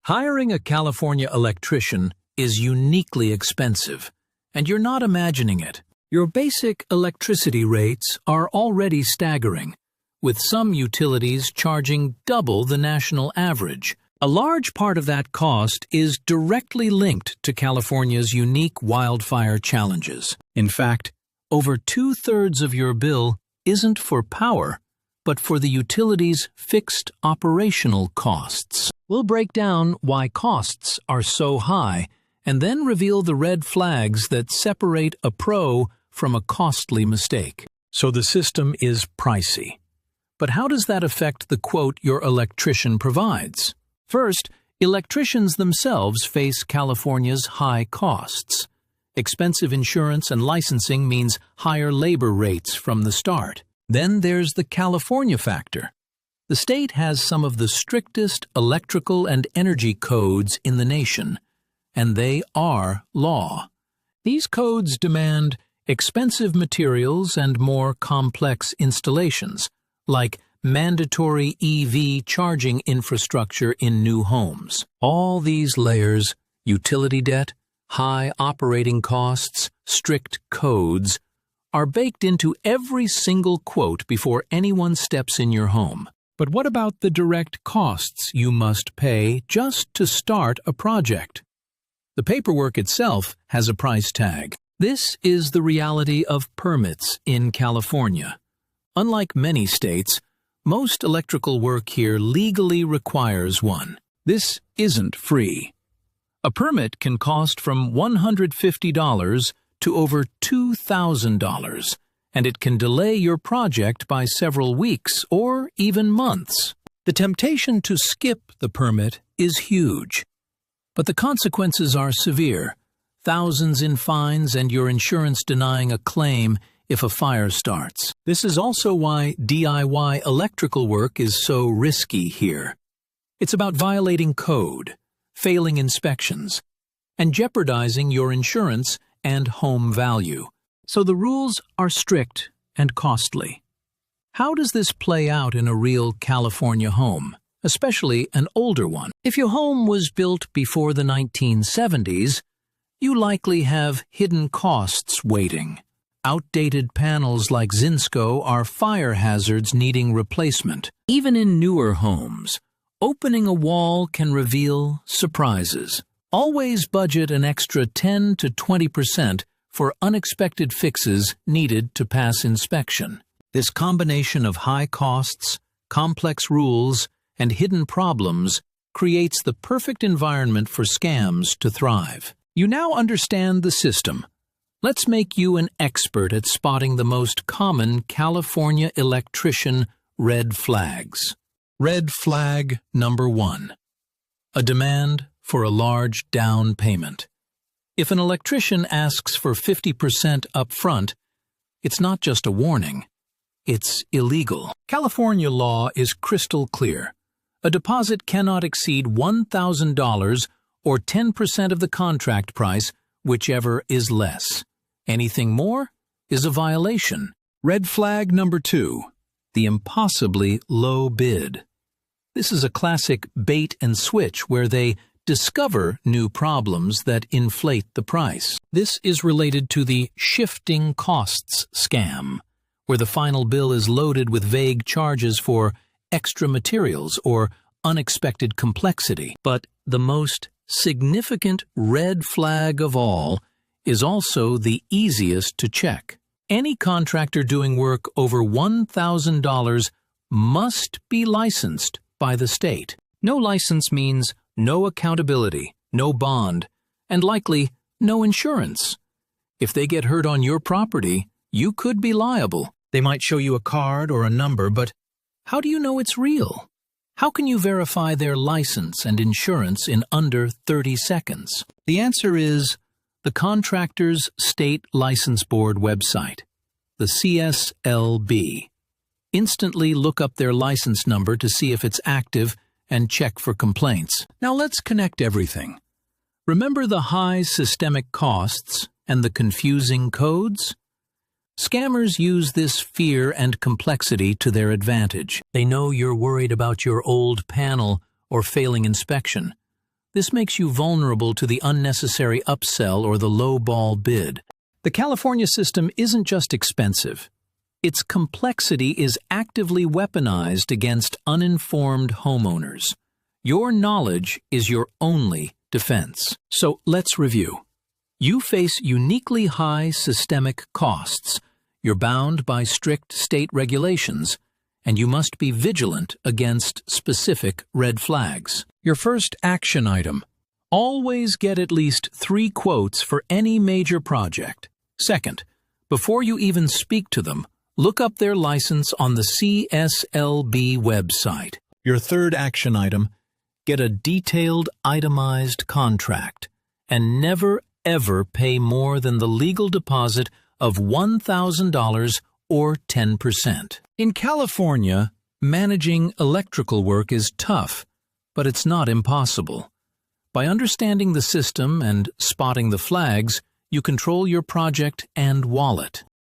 Hiring a California electrician is uniquely expensive, and you're not imagining it. Your basic electricity rates are already staggering, with some utilities charging double the national average. A large part of that cost is directly linked to California's unique wildfire challenges. In fact, over 2/3 of your bill isn't for power, but for the utility's fixed operational costs. We'll break down why costs are so high and then reveal the red flags that separate a pro from a costly mistake. So the system is pricey. But how does that affect the quote your electrician provides? First, electricians themselves face California's high costs. Expensive insurance and licensing means higher labor rates from the start. Then there's the California factor. The state has some of the strictest electrical and energy codes in the nation, and they are law. These codes demand expensive materials and more complex installations, like mandatory EV charging infrastructure in new homes. All these layers, utility debt, high operating costs, strict codes, are baked into every single quote before anyone steps in your home. But what about the direct costs you must pay just to start a project? The paperwork itself has a price tag. This is the reality of permits in California. Unlike many states, most electrical work here legally requires one. This isn't free. A permit can cost from $150 to over $2,000, and it can delay your project by several weeks or even months. The temptation to skip the permit is huge, but the consequences are severe. Thousands in fines and your insurance denying a claim if a fire starts. This is also why DIY electrical work is so risky here. It's about violating code, failing inspections, and jeopardizing your insurance and home value. So the rules are strict and costly. How does this play out in a real California home, especially an older one? If your home was built before the 1970s, you likely have hidden costs waiting. Outdated panels like Zinsco are fire hazards needing replacement. Even in newer homes, opening a wall can reveal surprises. Always budget an extra 10 to 20% for unexpected fixes needed to pass inspection. This combination of high costs, complex rules, and hidden problems creates the perfect environment for scams to thrive. You now understand the system. Let's make you an expert at spotting the most common California electrician red flags. Red flag number 1. A demand for a large down payment. If an electrician asks for 50% up front, it's not just a warning, it's illegal. California law is crystal clear. A deposit cannot exceed $1,000 or 10% of the contract price, whichever is less. Anything more is a violation. Red flag number 2, the impossibly low bid. This is a classic bait and switch where they discover new problems that inflate the price. This is related to the shifting costs scam, where the final bill is loaded with vague charges for extra materials or unexpected complexity. But the most significant red flag of all is also the easiest to check. Any contractor doing work over $1,000 must be licensed by the state. No license means no accountability, no bond, and likely no insurance. If they get hurt on your property, you could be liable. They might show you a card or a number, but how do you know it's real? How can you verify their license and insurance in under 30 seconds? The answer is the Contractors State License Board website, the CSLB. Instantly look up their license number to see if it's active and check for complaints. Now let's connect everything. Remember the high systemic costs and the confusing codes? Scammers use this fear and complexity to their advantage. They know you're worried about your old panel or failing inspection, This makes you vulnerable to the unnecessary upsell or the low-ball bid. The California system isn't just expensive. Its complexity is actively weaponized against uninformed homeowners. Your knowledge is your only defense. So let's review. You face uniquely high systemic costs. You're bound by strict state regulations, and you must be vigilant against specific red flags. Your first action item: always get at least 3 quotes for any major project. Second, before you even speak to them, look up their license on the CSLB website. Your third action item: get a detailed, itemized contract, and never ever pay more than the legal deposit of $1,000 or 10%. In California, managing electrical work is tough, but it's not impossible. By understanding the system and spotting the flags, you control your project and wallet.